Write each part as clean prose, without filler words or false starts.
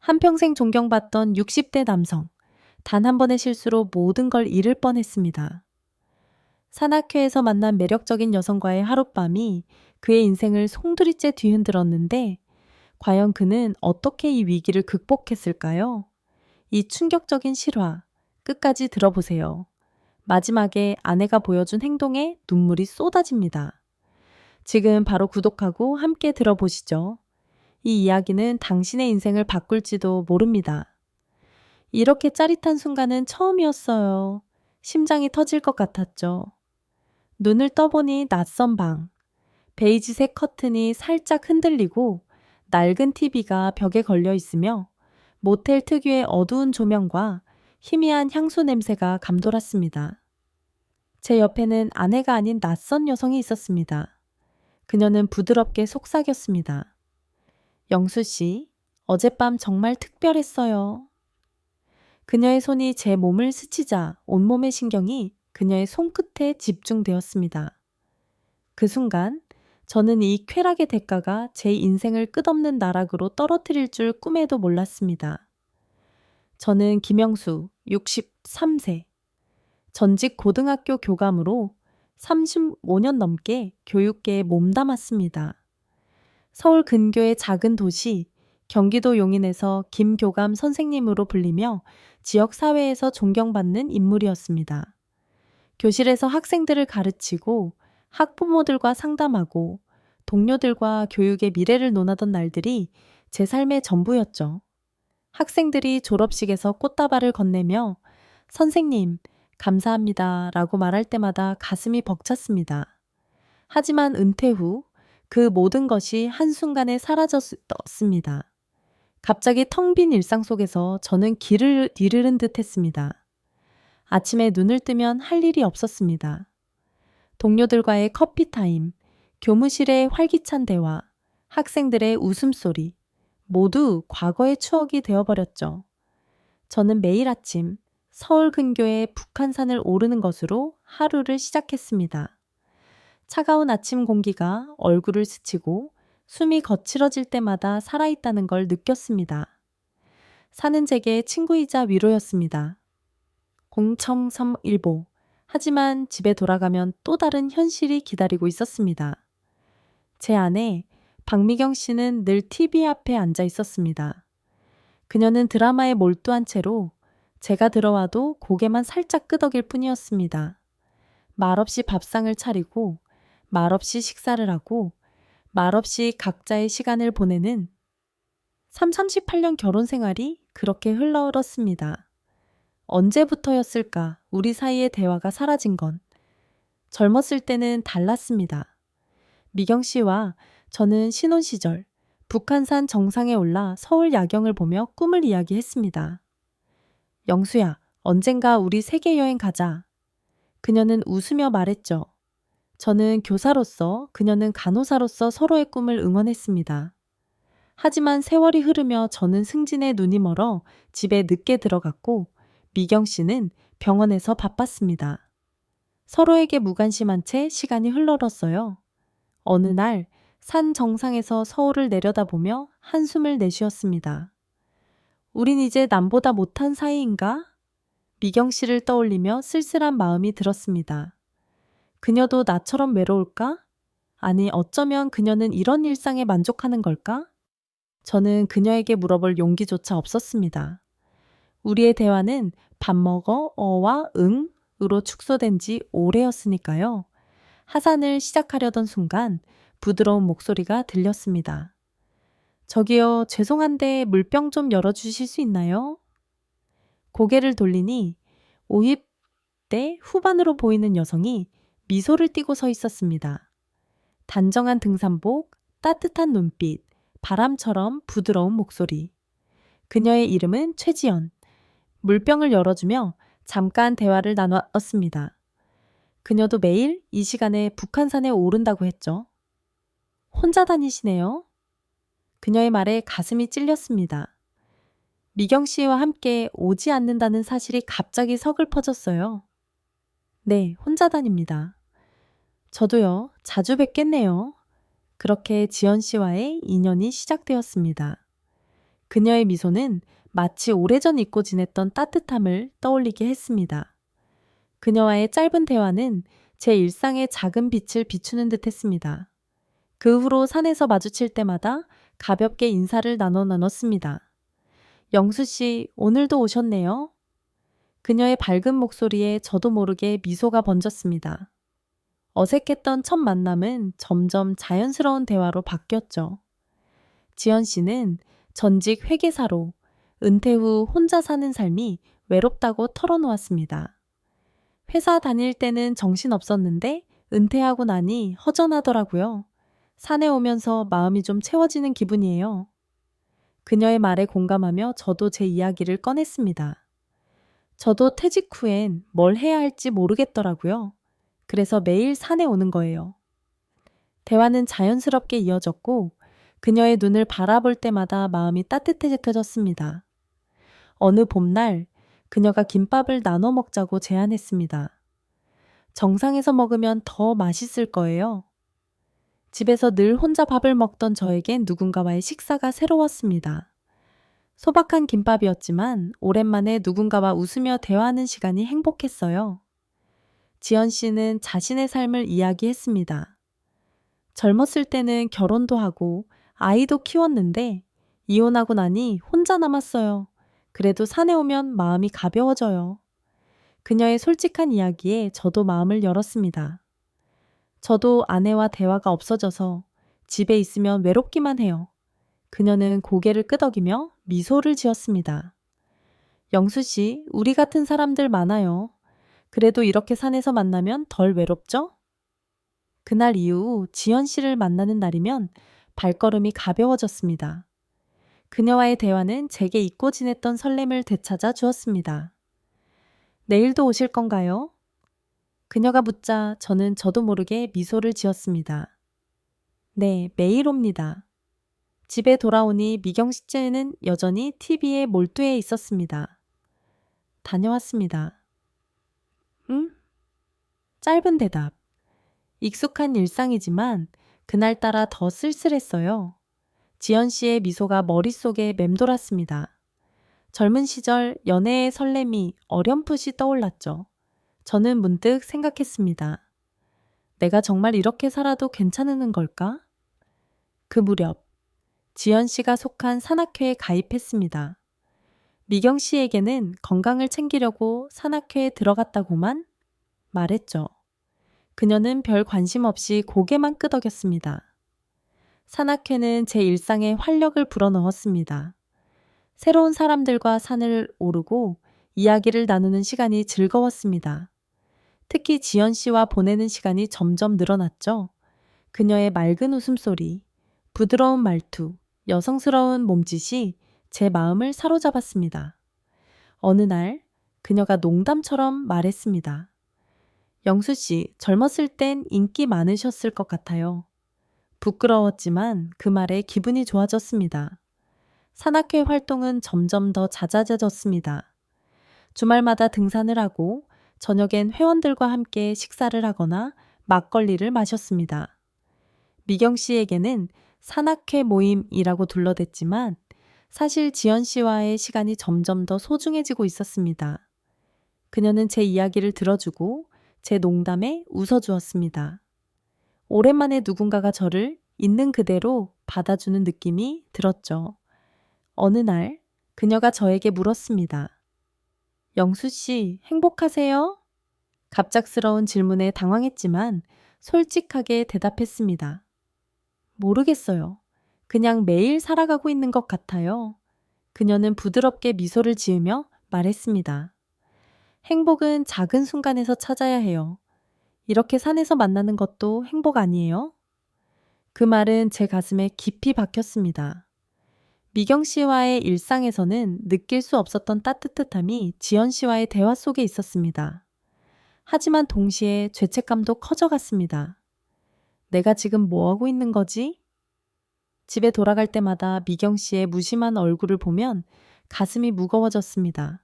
한평생 존경받던 60대 남성. 단 한 번의 실수로 모든 걸 잃을 뻔했습니다. 산악회에서 만난 매력적인 여성과의 하룻밤이 그의 인생을 송두리째 뒤흔들었는데, 과연 그는 어떻게 이 위기를 극복했을까요? 이 충격적인 실화, 끝까지 들어보세요. 마지막에 아내가 보여준 행동에 눈물이 쏟아집니다. 지금 바로 구독하고 함께 들어보시죠. 이 이야기는 당신의 인생을 바꿀지도 모릅니다. 이렇게 짜릿한 순간은 처음이었어요. 심장이 터질 것 같았죠. 눈을 떠보니 낯선 방. 베이지색 커튼이 살짝 흔들리고 낡은 TV가 벽에 걸려 있으며 모텔 특유의 어두운 조명과 희미한 향수 냄새가 감돌았습니다. 제 옆에는 아내가 아닌 낯선 여성이 있었습니다. 그녀는 부드럽게 속삭였습니다. 영수 씨, 어젯밤 정말 특별했어요. 그녀의 손이 제 몸을 스치자 온몸의 신경이 그녀의 손끝에 집중되었습니다. 그 순간 저는 이 쾌락의 대가가 제 인생을 끝없는 나락으로 떨어뜨릴 줄 꿈에도 몰랐습니다. 저는 김영수, 63세. 전직 고등학교 교감으로 35년 넘게 교육계에 몸담았습니다. 서울 근교의 작은 도시, 경기도 용인에서 김교감 선생님으로 불리며 지역 사회에서 존경받는 인물이었습니다. 교실에서 학생들을 가르치고 학부모들과 상담하고 동료들과 교육의 미래를 논하던 날들이 제 삶의 전부였죠. 학생들이 졸업식에서 꽃다발을 건네며 선생님, 감사합니다 라고 말할 때마다 가슴이 벅찼습니다. 하지만 은퇴 후 그 모든 것이 한순간에 사라졌습니다. 갑자기 텅 빈 일상 속에서 저는 길을 잃은 듯 했습니다. 아침에 눈을 뜨면 할 일이 없었습니다. 동료들과의 커피 타임, 교무실의 활기찬 대화, 학생들의 웃음소리, 모두 과거의 추억이 되어버렸죠. 저는 매일 아침 서울 근교의 북한산을 오르는 것으로 하루를 시작했습니다. 차가운 아침 공기가 얼굴을 스치고 숨이 거칠어질 때마다 살아있다는 걸 느꼈습니다. 산은 제게 친구이자 위로였습니다. 공청성일보. 하지만 집에 돌아가면 또 다른 현실이 기다리고 있었습니다. 제 아내 박미경 씨는 늘 TV 앞에 앉아 있었습니다. 그녀는 드라마에 몰두한 채로 제가 들어와도 고개만 살짝 끄덕일 뿐이었습니다. 말없이 밥상을 차리고 말없이 식사를 하고 말없이 각자의 시간을 보내는 38년 결혼 생활이 그렇게 흘러들었습니다. 언제부터였을까 우리 사이의 대화가 사라진 건. 젊었을 때는 달랐습니다. 미경 씨와 저는 신혼 시절 북한산 정상에 올라 서울 야경을 보며 꿈을 이야기했습니다. 영수야, 언젠가 우리 세계 여행 가자. 그녀는 웃으며 말했죠. 저는 교사로서, 그녀는 간호사로서 서로의 꿈을 응원했습니다. 하지만 세월이 흐르며 저는 승진에 눈이 멀어 집에 늦게 들어갔고 미경 씨는 병원에서 바빴습니다. 서로에게 무관심한 채 시간이 흘러갔어요. 어느 날 산 정상에서 서울을 내려다보며 한숨을 내쉬었습니다. 우린 이제 남보다 못한 사이인가? 미경 씨를 떠올리며 쓸쓸한 마음이 들었습니다. 그녀도 나처럼 외로울까? 아니, 어쩌면 그녀는 이런 일상에 만족하는 걸까? 저는 그녀에게 물어볼 용기조차 없었습니다. 우리의 대화는 밥 먹어, 어와 응으로 축소된 지 오래였으니까요. 하산을 시작하려던 순간 부드러운 목소리가 들렸습니다. 저기요, 죄송한데 물병 좀 열어주실 수 있나요? 고개를 돌리니 50대 후반으로 보이는 여성이 미소를 띠고 서 있었습니다. 단정한 등산복, 따뜻한 눈빛, 바람처럼 부드러운 목소리. 그녀의 이름은 최지연. 물병을 열어주며 잠깐 대화를 나눴습니다. 그녀도 매일 이 시간에 북한산에 오른다고 했죠. 혼자 다니시네요. 그녀의 말에 가슴이 찔렸습니다. 미경 씨와 함께 오지 않는다는 사실이 갑자기 서글퍼졌어요. 네, 혼자 다닙니다. 저도요, 자주 뵙겠네요. 그렇게 지연 씨와의 인연이 시작되었습니다. 그녀의 미소는 마치 오래전 잊고 지냈던 따뜻함을 떠올리게 했습니다. 그녀와의 짧은 대화는 제 일상의 작은 빛을 비추는 듯 했습니다. 그 후로 산에서 마주칠 때마다 가볍게 인사를 나눴습니다. 영수 씨, 오늘도 오셨네요. 그녀의 밝은 목소리에 저도 모르게 미소가 번졌습니다. 어색했던 첫 만남은 점점 자연스러운 대화로 바뀌었죠. 지연 씨는 전직 회계사로 은퇴 후 혼자 사는 삶이 외롭다고 털어놓았습니다. 회사 다닐 때는 정신없었는데 은퇴하고 나니 허전하더라고요. 산에 오면서 마음이 좀 채워지는 기분이에요. 그녀의 말에 공감하며 저도 제 이야기를 꺼냈습니다. 저도 퇴직 후엔 뭘 해야 할지 모르겠더라고요. 그래서 매일 산에 오는 거예요. 대화는 자연스럽게 이어졌고 그녀의 눈을 바라볼 때마다 마음이 따뜻해졌습니다. 어느 봄날 그녀가 김밥을 나눠 먹자고 제안했습니다. 정상에서 먹으면 더 맛있을 거예요. 집에서 늘 혼자 밥을 먹던 저에겐 누군가와의 식사가 새로웠습니다. 소박한 김밥이었지만 오랜만에 누군가와 웃으며 대화하는 시간이 행복했어요. 지연 씨는 자신의 삶을 이야기했습니다. 젊었을 때는 결혼도 하고 아이도 키웠는데 이혼하고 나니 혼자 남았어요. 그래도 산에 오면 마음이 가벼워져요. 그녀의 솔직한 이야기에 저도 마음을 열었습니다. 저도 아내와 대화가 없어져서 집에 있으면 외롭기만 해요. 그녀는 고개를 끄덕이며 미소를 지었습니다. 영수 씨, 우리 같은 사람들 많아요. 그래도 이렇게 산에서 만나면 덜 외롭죠? 그날 이후 지연 씨를 만나는 날이면 발걸음이 가벼워졌습니다. 그녀와의 대화는 제게 잊고 지냈던 설렘을 되찾아 주었습니다. 내일도 오실 건가요? 그녀가 묻자 저는 저도 모르게 미소를 지었습니다. 네, 매일 옵니다. 집에 돌아오니 미경 씨는 여전히 TV에 몰두해 있었습니다. 다녀왔습니다. 응? 짧은 대답. 익숙한 일상이지만 그날따라 더 쓸쓸했어요. 지연 씨의 미소가 머릿속에 맴돌았습니다. 젊은 시절 연애의 설렘이 어렴풋이 떠올랐죠. 저는 문득 생각했습니다. 내가 정말 이렇게 살아도 괜찮은 걸까? 그 무렵 지연 씨가 속한 산악회에 가입했습니다. 미경 씨에게는 건강을 챙기려고 산악회에 들어갔다고만 말했죠. 그녀는 별 관심 없이 고개만 끄덕였습니다. 산악회는 제 일상에 활력을 불어넣었습니다. 새로운 사람들과 산을 오르고 이야기를 나누는 시간이 즐거웠습니다. 특히 지연 씨와 보내는 시간이 점점 늘어났죠. 그녀의 맑은 웃음소리, 부드러운 말투, 여성스러운 몸짓이 제 마음을 사로잡았습니다. 어느 날 그녀가 농담처럼 말했습니다. 영수 씨, 젊었을 땐 인기 많으셨을 것 같아요. 부끄러웠지만 그 말에 기분이 좋아졌습니다. 산악회 활동은 점점 더 잦아졌습니다. 주말마다 등산을 하고 저녁엔 회원들과 함께 식사를 하거나 막걸리를 마셨습니다. 미경 씨에게는 산악회 모임이라고 둘러댔지만 사실 지연 씨와의 시간이 점점 더 소중해지고 있었습니다. 그녀는 제 이야기를 들어주고 제 농담에 웃어주었습니다. 오랜만에 누군가가 저를 있는 그대로 받아주는 느낌이 들었죠. 어느 날 그녀가 저에게 물었습니다. 영수 씨, 행복하세요? 갑작스러운 질문에 당황했지만 솔직하게 대답했습니다. 모르겠어요. 그냥 매일 살아가고 있는 것 같아요. 그녀는 부드럽게 미소를 지으며 말했습니다. 행복은 작은 순간에서 찾아야 해요. 이렇게 산에서 만나는 것도 행복 아니에요? 그 말은 제 가슴에 깊이 박혔습니다. 미경 씨와의 일상에서는 느낄 수 없었던 따뜻함이 지연 씨와의 대화 속에 있었습니다. 하지만 동시에 죄책감도 커져갔습니다. 내가 지금 뭐 하고 있는 거지? 집에 돌아갈 때마다 미경 씨의 무심한 얼굴을 보면 가슴이 무거워졌습니다.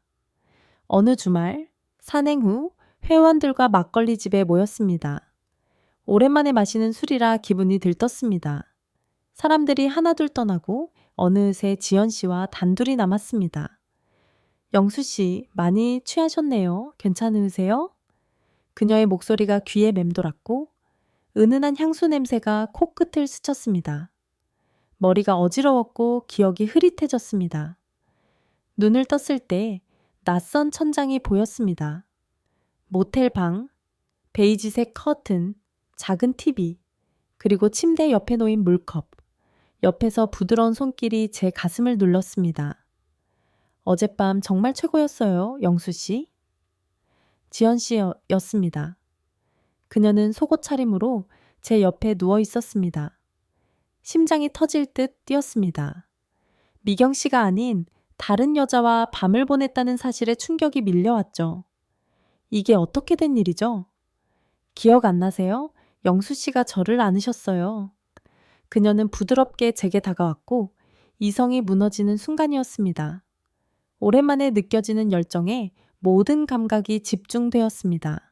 어느 주말 산행 후 회원들과 막걸리 집에 모였습니다. 오랜만에 마시는 술이라 기분이 들떴습니다. 사람들이 하나둘 떠나고 어느새 지연 씨와 단둘이 남았습니다. 영수 씨, 많이 취하셨네요. 괜찮으세요? 그녀의 목소리가 귀에 맴돌았고 은은한 향수 냄새가 코끝을 스쳤습니다. 머리가 어지러웠고 기억이 흐릿해졌습니다. 눈을 떴을 때 낯선 천장이 보였습니다. 모텔 방, 베이지색 커튼, 작은 TV, 그리고 침대 옆에 놓인 물컵. 옆에서 부드러운 손길이 제 가슴을 눌렀습니다. 어젯밤 정말 최고였어요, 영수 씨. 지연 씨였습니다. 그녀는 속옷 차림으로 제 옆에 누워 있었습니다. 심장이 터질 듯 뛰었습니다. 미경 씨가 아닌 다른 여자와 밤을 보냈다는 사실에 충격이 밀려왔죠. 이게 어떻게 된 일이죠? 기억 안 나세요? 영수 씨가 저를 안으셨어요. 그녀는 부드럽게 제게 다가왔고 이성이 무너지는 순간이었습니다. 오랜만에 느껴지는 열정에 모든 감각이 집중되었습니다.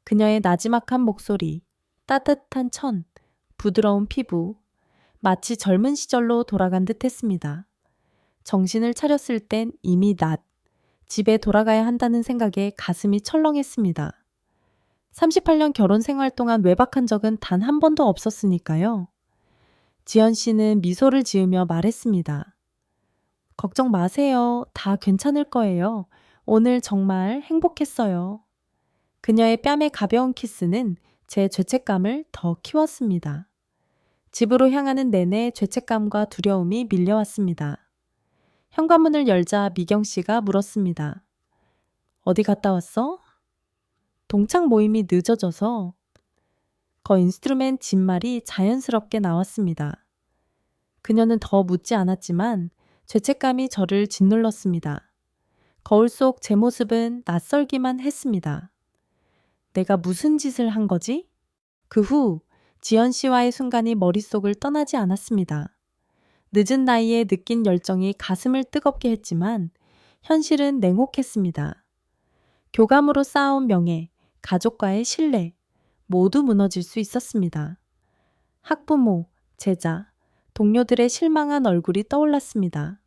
그녀의 나지막한 목소리, 따뜻한 천, 부드러운 피부, 마치 젊은 시절로 돌아간 듯 했습니다. 정신을 차렸을 땐 이미 낮, 집에 돌아가야 한다는 생각에 가슴이 철렁했습니다. 38년 결혼 생활 동안 외박한 적은 단 한 번도 없었으니까요. 지연 씨는 미소를 지으며 말했습니다. 걱정 마세요. 다 괜찮을 거예요. 오늘 정말 행복했어요. 그녀의 뺨의 가벼운 키스는 제 죄책감을 더 키웠습니다. 집으로 향하는 내내 죄책감과 두려움이 밀려왔습니다. 현관문을 열자 미경 씨가 물었습니다. 어디 갔다 왔어? 동창 모임이 늦어져서 인스트루멘 진말이 자연스럽게 나왔습니다. 그녀는 더 묻지 않았지만 죄책감이 저를 짓눌렀습니다. 거울 속 제 모습은 낯설기만 했습니다. 내가 무슨 짓을 한 거지? 그 후 지연 씨와의 순간이 머릿속을 떠나지 않았습니다. 늦은 나이에 느낀 열정이 가슴을 뜨겁게 했지만 현실은 냉혹했습니다. 교감으로 쌓아온 명예, 가족과의 신뢰, 모두 무너질 수 있었습니다. 학부모, 제자, 동료들의 실망한 얼굴이 떠올랐습니다.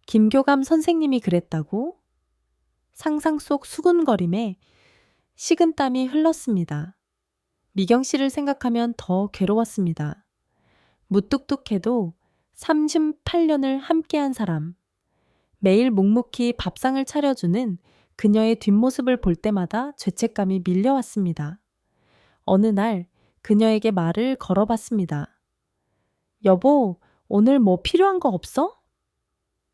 김교감 선생님이 그랬다고? 상상 속 수군거림에 식은땀이 흘렀습니다. 미경 씨를 생각하면 더 괴로웠습니다. 무뚝뚝해도 38년을 함께한 사람. 매일 묵묵히 밥상을 차려주는 그녀의 뒷모습을 볼 때마다 죄책감이 밀려왔습니다. 어느 날 그녀에게 말을 걸어봤습니다. 여보, 오늘 뭐 필요한 거 없어?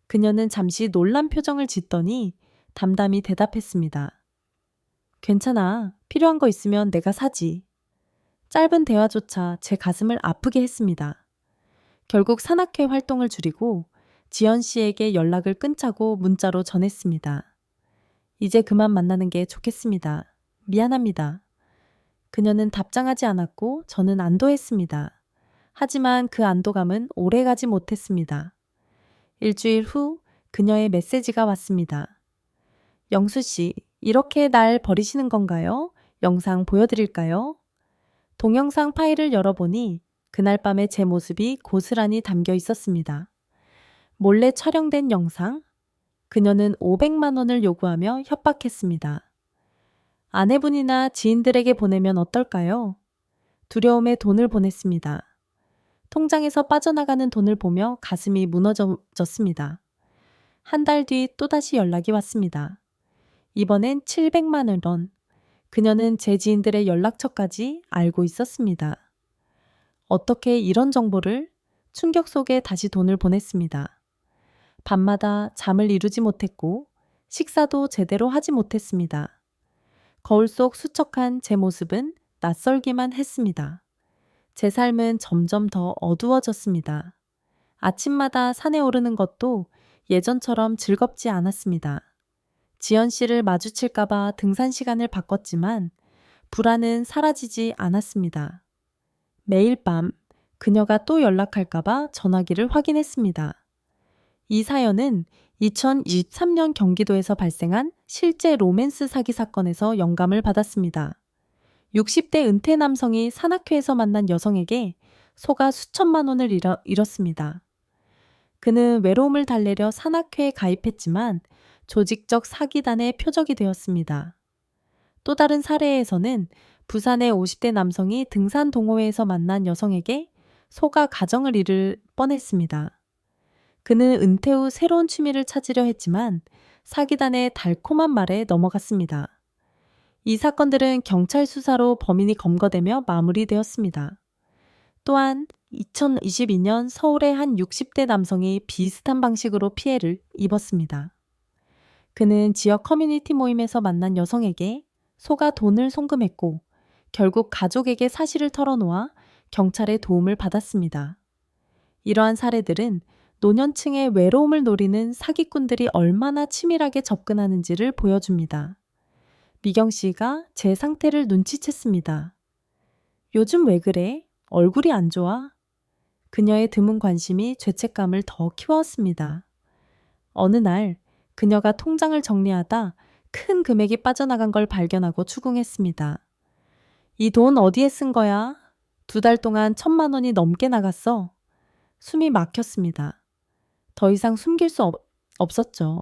그녀는 잠시 놀란 표정을 짓더니 담담히 대답했습니다. 괜찮아. 필요한 거 있으면 내가 사지. 짧은 대화조차 제 가슴을 아프게 했습니다. 결국 산악회 활동을 줄이고 지연 씨에게 연락을 끊자고 문자로 전했습니다. 이제 그만 만나는 게 좋겠습니다. 미안합니다. 그녀는 답장하지 않았고 저는 안도했습니다. 하지만 그 안도감은 오래가지 못했습니다. 일주일 후 그녀의 메시지가 왔습니다. 영수 씨, 이렇게 날 버리시는 건가요? 영상 보여드릴까요? 동영상 파일을 열어보니 그날 밤의 제 모습이 고스란히 담겨 있었습니다. 몰래 촬영된 영상? 그녀는 500만 원을 요구하며 협박했습니다. 아내분이나 지인들에게 보내면 어떨까요? 두려움에 돈을 보냈습니다. 통장에서 빠져나가는 돈을 보며 가슴이 무너졌습니다. 한 달 뒤 또다시 연락이 왔습니다. 이번엔 700만 원. 그녀는 제 지인들의 연락처까지 알고 있었습니다. 어떻게 이런 정보를? 충격 속에 다시 돈을 보냈습니다. 밤마다 잠을 이루지 못했고 식사도 제대로 하지 못했습니다. 거울 속 수척한 제 모습은 낯설기만 했습니다. 제 삶은 점점 더 어두워졌습니다. 아침마다 산에 오르는 것도 예전처럼 즐겁지 않았습니다. 지연 씨를 마주칠까봐 등산 시간을 바꿨지만 불안은 사라지지 않았습니다. 매일 밤 그녀가 또 연락할까봐 전화기를 확인했습니다. 이 사연은 2023년 경기도에서 발생한 실제 로맨스 사기 사건에서 영감을 받았습니다. 60대 은퇴 남성이 산악회에서 만난 여성에게 속아 수천만 원을 잃었습니다. 그는 외로움을 달래려 산악회에 가입했지만 조직적 사기단의 표적이 되었습니다. 또 다른 사례에서는 부산의 50대 남성이 등산 동호회에서 만난 여성에게 속아 가정을 잃을 뻔했습니다. 그는 은퇴 후 새로운 취미를 찾으려 했지만 사기단의 달콤한 말에 넘어갔습니다. 이 사건들은 경찰 수사로 범인이 검거되며 마무리되었습니다. 또한 2022년 서울의 한 60대 남성이 비슷한 방식으로 피해를 입었습니다. 그는 지역 커뮤니티 모임에서 만난 여성에게 속아 돈을 송금했고 결국 가족에게 사실을 털어놓아 경찰의 도움을 받았습니다. 이러한 사례들은 노년층의 외로움을 노리는 사기꾼들이 얼마나 치밀하게 접근하는지를 보여줍니다. 미경 씨가 제 상태를 눈치챘습니다. 요즘 왜 그래? 얼굴이 안 좋아? 그녀의 드문 관심이 죄책감을 더 키웠습니다. 어느 날 그녀가 통장을 정리하다 큰 금액이 빠져나간 걸 발견하고 추궁했습니다. 이 돈 어디에 쓴 거야? 2달 동안 1,000만 원이 넘게 나갔어. 숨이 막혔습니다. 더 이상 숨길 수 없었죠.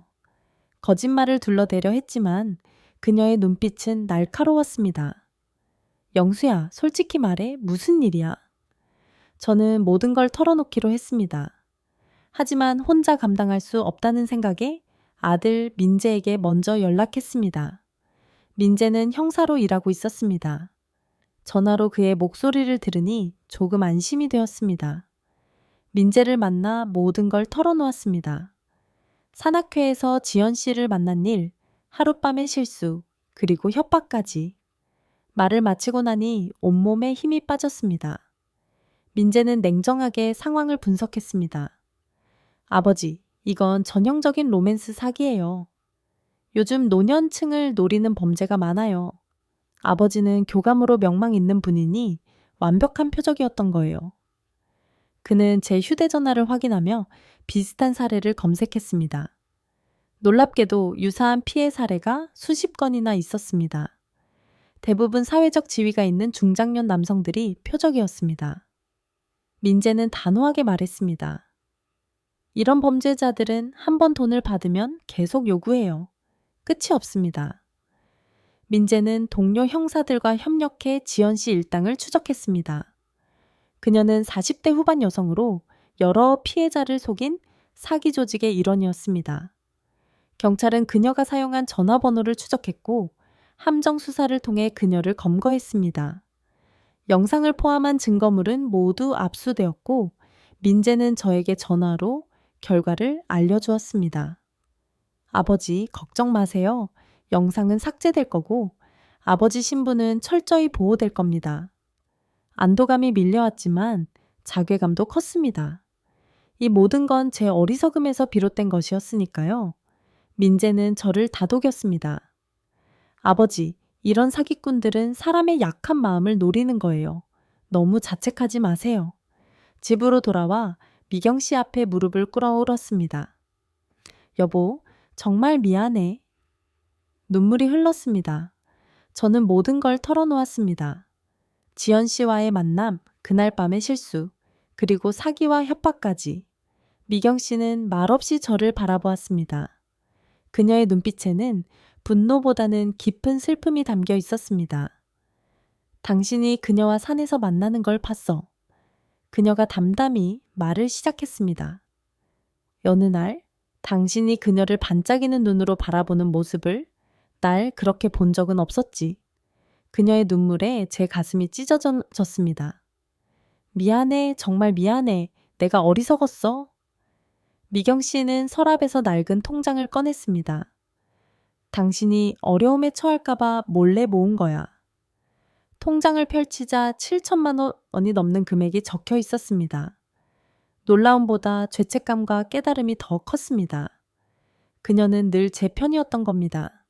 거짓말을 둘러대려 했지만 그녀의 눈빛은 날카로웠습니다. 영수야, 솔직히 말해 무슨 일이야? 저는 모든 걸 털어놓기로 했습니다. 하지만 혼자 감당할 수 없다는 생각에 아들 민재에게 먼저 연락했습니다. 민재는 형사로 일하고 있었습니다. 전화로 그의 목소리를 들으니 조금 안심이 되었습니다. 민재를 만나 모든 걸 털어놓았습니다. 산악회에서 지연 씨를 만난 일, 하룻밤의 실수, 그리고 협박까지. 말을 마치고 나니 온몸에 힘이 빠졌습니다. 민재는 냉정하게 상황을 분석했습니다. 아버지, 이건 전형적인 로맨스 사기예요. 요즘 노년층을 노리는 범죄가 많아요. 아버지는 교감으로 명망 있는 분이니 완벽한 표적이었던 거예요. 그는 제 휴대전화를 확인하며 비슷한 사례를 검색했습니다. 놀랍게도 유사한 피해 사례가 수십 건이나 있었습니다. 대부분 사회적 지위가 있는 중장년 남성들이 표적이었습니다. 민재는 단호하게 말했습니다. 이런 범죄자들은 한 번 돈을 받으면 계속 요구해요. 끝이 없습니다. 민재는 동료 형사들과 협력해 지연 씨 일당을 추적했습니다. 그녀는 40대 후반 여성으로 여러 피해자를 속인 사기 조직의 일원이었습니다. 경찰은 그녀가 사용한 전화번호를 추적했고 함정 수사를 통해 그녀를 검거했습니다. 영상을 포함한 증거물은 모두 압수되었고 민재는 저에게 전화로 결과를 알려주었습니다. 아버지, 걱정 마세요. 영상은 삭제될 거고 아버지 신분은 철저히 보호될 겁니다. 안도감이 밀려왔지만 자괴감도 컸습니다. 이 모든 건 제 어리석음에서 비롯된 것이었으니까요. 민재는 저를 다독였습니다. 아버지, 이런 사기꾼들은 사람의 약한 마음을 노리는 거예요. 너무 자책하지 마세요. 집으로 돌아와 미경 씨 앞에 무릎을 꿇어올었습니다. 여보, 정말 미안해. 눈물이 흘렀습니다. 저는 모든 걸 털어놓았습니다. 지연 씨와의 만남, 그날 밤의 실수, 그리고 사기와 협박까지. 미경 씨는 말없이 저를 바라보았습니다. 그녀의 눈빛에는 분노보다는 깊은 슬픔이 담겨 있었습니다. 당신이 그녀와 산에서 만나는 걸 봤어. 그녀가 담담히 말을 시작했습니다. 어느 날 당신이 그녀를 반짝이는 눈으로 바라보는 모습을 날 그렇게 본 적은 없었지. 그녀의 눈물에 제 가슴이 찢어졌습니다. 미안해, 정말 미안해. 내가 어리석었어. 미경 씨는 서랍에서 낡은 통장을 꺼냈습니다. 당신이 어려움에 처할까봐 몰래 모은 거야. 통장을 펼치자 7천만 원이 넘는 금액이 적혀 있었습니다. 놀라움보다 죄책감과 깨달음이 더 컸습니다. 그녀는 늘 제 편이었던 겁니다.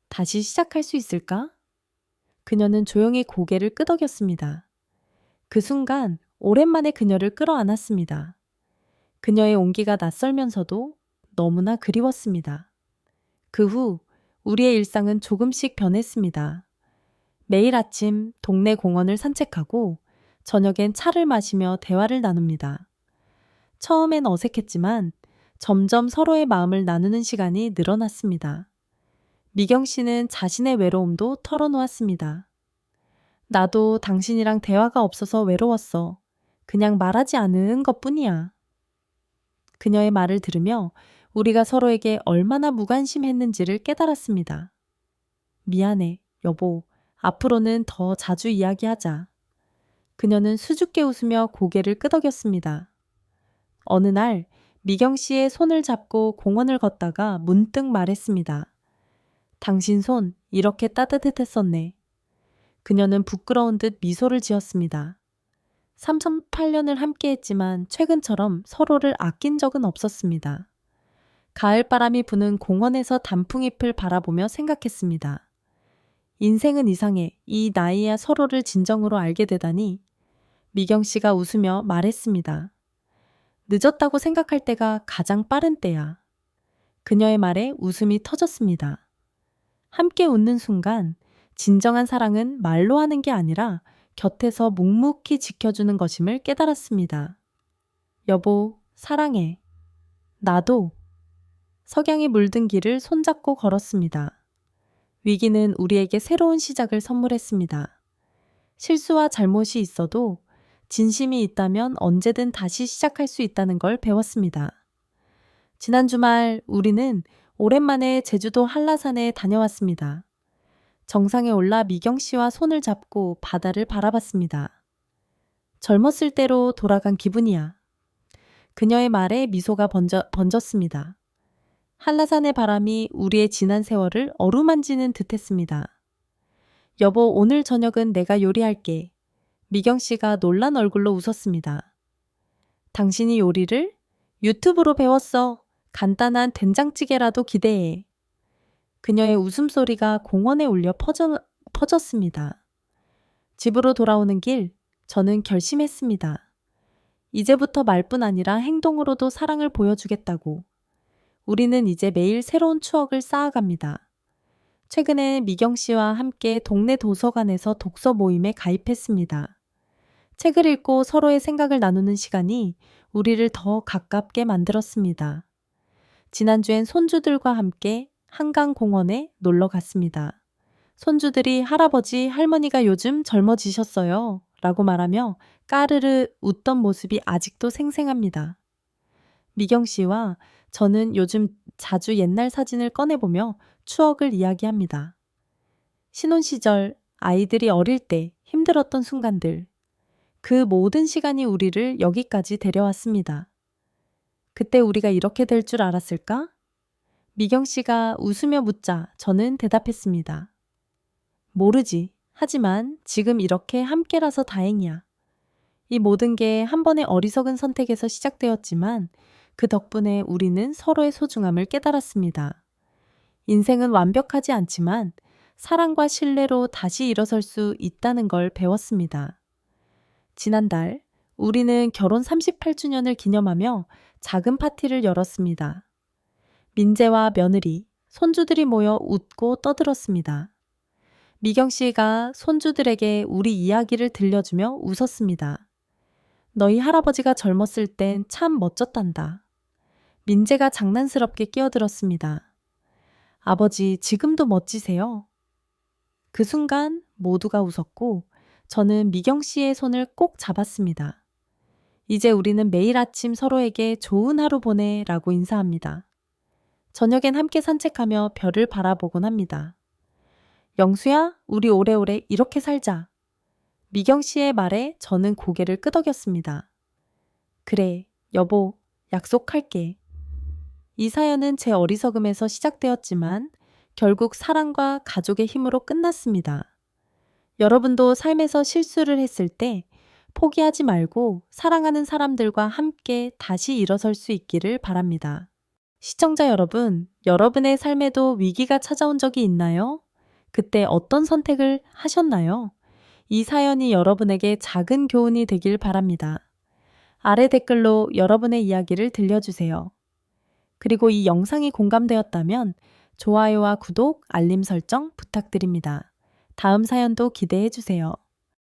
다시 시작할 수 있을까? 그녀는 조용히 고개를 끄덕였습니다. 그 순간 오랜만에 그녀를 끌어안았습니다. 그녀의 온기가 낯설면서도 너무나 그리웠습니다. 그 후 우리의 일상은 조금씩 변했습니다. 매일 아침 동네 공원을 산책하고 저녁엔 차를 마시며 대화를 나눕니다. 처음엔 어색했지만 점점 서로의 마음을 나누는 시간이 늘어났습니다. 미경 씨는 자신의 외로움도 털어놓았습니다. 나도 당신이랑 대화가 없어서 외로웠어. 그냥 말하지 않은 것뿐이야. 그녀의 말을 들으며 우리가 서로에게 얼마나 무관심했는지를 깨달았습니다. 미안해, 여보. 앞으로는 더 자주 이야기하자. 그녀는 수줍게 웃으며 고개를 끄덕였습니다. 어느 날 미경 씨의 손을 잡고 공원을 걷다가 문득 말했습니다. 당신 손 이렇게 따뜻했었네. 그녀는 부끄러운 듯 미소를 지었습니다. 38년을 함께했지만 최근처럼 서로를 아낀 적은 없었습니다. 가을바람이 부는 공원에서 단풍잎을 바라보며 생각했습니다. 인생은 이상해. 이 나이야 서로를 진정으로 알게 되다니. 미경 씨가 웃으며 말했습니다. 늦었다고 생각할 때가 가장 빠른 때야. 그녀의 말에 웃음이 터졌습니다. 함께 웃는 순간 진정한 사랑은 말로 하는 게 아니라 곁에서 묵묵히 지켜주는 것임을 깨달았습니다. 여보, 사랑해. 나도. 석양이 물든 길을 손잡고 걸었습니다. 위기는 우리에게 새로운 시작을 선물했습니다. 실수와 잘못이 있어도 진심이 있다면 언제든 다시 시작할 수 있다는 걸 배웠습니다. 지난 주말 우리는 오랜만에 제주도 한라산에 다녀왔습니다. 정상에 올라 미경 씨와 손을 잡고 바다를 바라봤습니다. 젊었을 때로 돌아간 기분이야. 그녀의 말에 미소가 번졌습니다. 한라산의 바람이 우리의 지난 세월을 어루만지는 듯했습니다. 여보, 오늘 저녁은 내가 요리할게. 미경 씨가 놀란 얼굴로 웃었습니다. 당신이 요리를? 유튜브로 배웠어. 간단한 된장찌개라도 기대해. 그녀의 웃음소리가 공원에 울려 퍼졌습니다. 집으로 돌아오는 길, 저는 결심했습니다. 이제부터 말뿐 아니라 행동으로도 사랑을 보여주겠다고. 우리는 이제 매일 새로운 추억을 쌓아갑니다. 최근에 미경 씨와 함께 동네 도서관에서 독서 모임에 가입했습니다. 책을 읽고 서로의 생각을 나누는 시간이 우리를 더 가깝게 만들었습니다. 지난주엔 손주들과 함께 한강공원에 놀러 갔습니다. 손주들이 할아버지, 할머니가 요즘 젊어지셨어요. 라고 말하며 까르르 웃던 모습이 아직도 생생합니다. 미경 씨와 저는 요즘 자주 옛날 사진을 꺼내보며 추억을 이야기합니다. 신혼 시절, 아이들이 어릴 때 힘들었던 순간들, 그 모든 시간이 우리를 여기까지 데려왔습니다. 그때 우리가 이렇게 될 줄 알았을까? 미경 씨가 웃으며 묻자 저는 대답했습니다. 모르지. 하지만 지금 이렇게 함께라서 다행이야. 이 모든 게 한 번의 어리석은 선택에서 시작되었지만 그 덕분에 우리는 서로의 소중함을 깨달았습니다. 인생은 완벽하지 않지만 사랑과 신뢰로 다시 일어설 수 있다는 걸 배웠습니다. 지난달 우리는 결혼 38주년을 기념하며 작은 파티를 열었습니다. 민재와 며느리, 손주들이 모여 웃고 떠들었습니다. 미경 씨가 손주들에게 우리 이야기를 들려주며 웃었습니다. 너희 할아버지가 젊었을 땐 참 멋졌단다. 민재가 장난스럽게 끼어들었습니다. 아버지, 지금도 멋지세요. 그 순간 모두가 웃었고 저는 미경 씨의 손을 꼭 잡았습니다. 이제 우리는 매일 아침 서로에게 좋은 하루 보내라고 인사합니다. 저녁엔 함께 산책하며 별을 바라보곤 합니다. 영수야, 우리 오래오래 이렇게 살자. 미경 씨의 말에 저는 고개를 끄덕였습니다. 그래, 여보, 약속할게. 이 사연은 제 어리석음에서 시작되었지만 결국 사랑과 가족의 힘으로 끝났습니다. 여러분도 삶에서 실수를 했을 때 포기하지 말고 사랑하는 사람들과 함께 다시 일어설 수 있기를 바랍니다. 시청자 여러분, 여러분의 삶에도 위기가 찾아온 적이 있나요? 그때 어떤 선택을 하셨나요? 이 사연이 여러분에게 작은 교훈이 되길 바랍니다. 아래 댓글로 여러분의 이야기를 들려주세요. 그리고 이 영상이 공감되었다면 좋아요와 구독, 알림 설정 부탁드립니다. 다음 사연도 기대해 주세요.